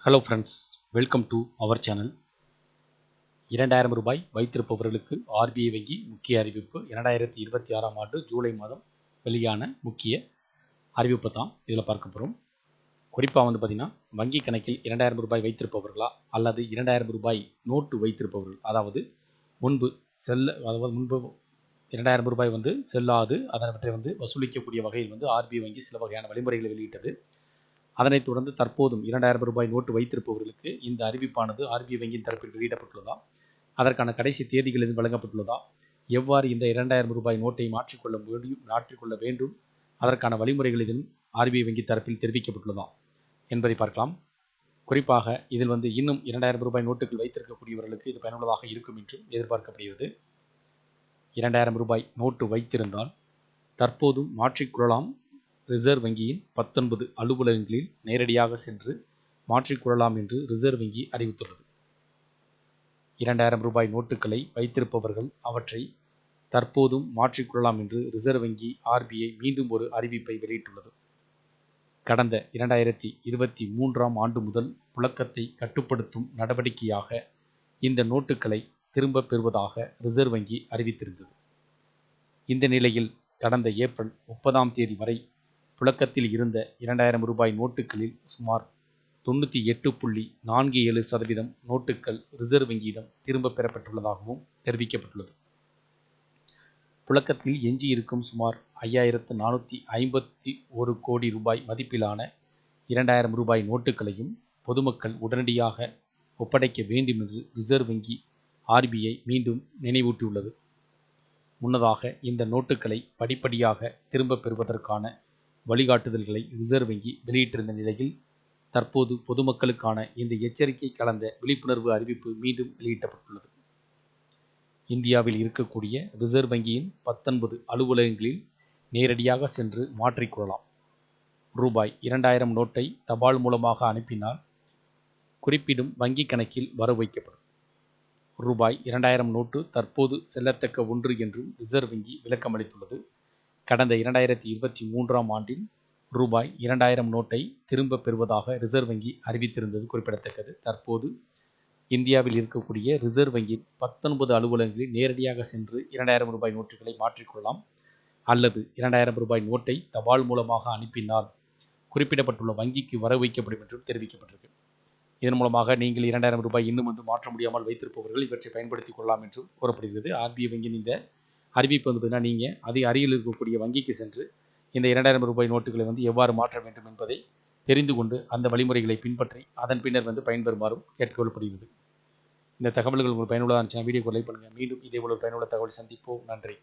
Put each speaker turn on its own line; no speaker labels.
Hello friends, welcome to our channel. 2000 ரூபாய் வைத்திருப்பவர்களுக்கு RBI வங்கி முக்கிய அறிவிப்பு. 2026ஆம் ஆண்டு ஜூலை மாதம் வெளியான முக்கிய அறிவிப்பு தான் இதில் பார்க்க போகிறோம். குறிப்பாக பார்த்தீங்கன்னா, வங்கி கணக்கில் 2000 ரூபாய் வைத்திருப்பவர்களா அல்லது 2000 ரூபாய் நோட்டு வைத்திருப்பவர்கள், அதாவது முன்பு 2000 ரூபாய் செல்லாது, அதனை வசூலிக்கக்கூடிய வகையில் ஆர்பிஐ வங்கி சில வகையான வழிமுறைகளை வெளியிட்டது. அதனைத் தொடர்ந்து தற்போதும் 2000 ரூபாய் நோட்டு வைத்திருப்பவர்களுக்கு இந்த அறிவிப்பானது ஆர்பிஐ வங்கியின் தரப்பில் வெளியிடப்பட்டுள்ளதா, அதற்கான கடைசி தேதிகள் எதுவும் வழங்கப்பட்டுள்ளதா, எவ்வாறு இந்த 2000 ரூபாய் நோட்டை மாற்றிக்கொள்ள வேண்டும், அதற்கான வழிமுறைகள் எதுவும் ஆர்பிஐ வங்கி தரப்பில் தெரிவிக்கப்பட்டுள்ளதா என்பதை பார்க்கலாம். குறிப்பாக இதில் இன்னும் 2000 ரூபாய் நோட்டுகள் வைத்திருக்கக்கூடியவர்களுக்கு இது பயனுள்ளதாக இருக்கும் என்றும் எதிர்பார்க்கப்படுகிறது. 2000 ரூபாய் நோட்டு வைத்திருந்தால் தற்போதும் மாற்றிக்கொள்ளலாம். ரிசர்வ் வங்கியின் 19 அலுவலகங்களில் நேரடியாக சென்று மாற்றிக்கொள்ளலாம் என்று ரிசர்வ் வங்கி அறிவித்துள்ளது. 2000 ரூபாய் நோட்டுகளை வைத்திருப்பவர்கள் அவற்றை தற்போதும் மாற்றிக்கொள்ளலாம் என்று ரிசர்வ் வங்கி ஆர்பிஐ மீண்டும் ஒரு அறிவிப்பை வெளியிட்டுள்ளது. கடந்த 2023ஆம் ஆண்டு முதல் புழக்கத்தை கட்டுப்படுத்தும் நடவடிக்கையாக இந்த நோட்டுகளை திரும்பப் பெறுவதாக ரிசர்வ் வங்கி அறிவித்திருந்தது. இந்த நிலையில் கடந்த ஏப்ரல் 30ஆம் தேதி வரை புழக்கத்தில் இருந்த 2000 ரூபாய் நோட்டுகளில் சுமார் 98.47% நோட்டுகள் ரிசர்வ் வங்கியிடம் திரும்ப பெறப்பட்டுள்ளதாகவும் தெரிவிக்கப்பட்டுள்ளது. புழக்கத்தில் எஞ்சியிருக்கும் சுமார் 5451 கோடி ரூபாய் மதிப்பிலான 2000 ரூபாய் நோட்டுகளையும் பொதுமக்கள் உடனடியாக ஒப்படைக்க வேண்டும் என்று ரிசர்வ் வங்கி ஆர்பிஐ மீண்டும் நினைவூட்டியுள்ளது. முன்னதாக இந்த நோட்டுகளை படிப்படியாக திரும்ப பெறுவதற்கான வழிகாட்டுதல்களை ரிசர்வ் வங்கி வெளியிட்டிருந்த நிலையில் தற்போது பொதுமக்களுக்கான இந்த எச்சரிக்கை கலந்த விழிப்புணர்வு அறிவிப்பு மீண்டும் வெளியிடப்பட்டுள்ளது. இந்தியாவில் இருக்கக்கூடிய ரிசர்வ் வங்கியின் 19 அலுவலகங்களில் நேரடியாக சென்று மாற்றிக்கொள்ளலாம். ரூபாய் 2000 நோட்டை தபால் மூலமாக அனுப்பினால் குறிப்பிடும் வங்கி கணக்கில் வரவு வைக்கப்படும். ரூபாய் 2000 நோட்டு தற்போது செல்லத்தக்க ஒன்று என்றும் ரிசர்வ் வங்கி விளக்கம் அளித்துள்ளது. கடந்த 2023ஆம் ஆண்டில் ரூபாய் 2000 நோட்டை திரும்ப பெறுவதாக ரிசர்வ் வங்கி அறிவித்திருந்தது குறிப்பிடத்தக்கது. தற்போது இந்தியாவில் இருக்கக்கூடிய ரிசர்வ் வங்கியின் 19 அலுவலகங்களில் நேரடியாக சென்று 2000 ரூபாய் நோட்டுகளை மாற்றிக்கொள்ளலாம். அல்லது 2000 ரூபாய் நோட்டை தபால் மூலமாக அனுப்பினால் குறிப்பிடப்பட்டுள்ள வங்கிக்கு வரவு வைக்கப்படும் என்றும் தெரிவிக்கப்பட்டிருக்கு. இதன் மூலமாக நீங்கள் 2000 ரூபாய் இன்னும் மாற்ற முடியாமல் வைத்திருப்பவர்கள் இவற்றை பயன்படுத்திக் கொள்ளலாம் என்றும் கூறப்படுகிறது. ஆர்பிஐ வங்கியின் இந்த அறிவிப்பு நீங்கள் அருகில் இருக்கக்கூடிய வங்கிக்கு சென்று இந்த 2000 ரூபாய் நோட்டுகளை எவ்வாறு மாற்ற வேண்டும் என்பதை தெரிந்து கொண்டு அந்த வழிமுறைகளை பின்பற்றி அதன் பின்னர் பயன்பெறுமாறும் கேட்டுக்கொள்ளப்படுகிறது. இந்த தகவல்கள் உங்களுக்கு பயனுள்ளதாக இருந்துச்சுன்னா வீடியோக்கு லைக் பண்ணுங்கள். மீண்டும் இதேபோல் பயனுள்ள தகவல் சந்திப்போம். நன்றி.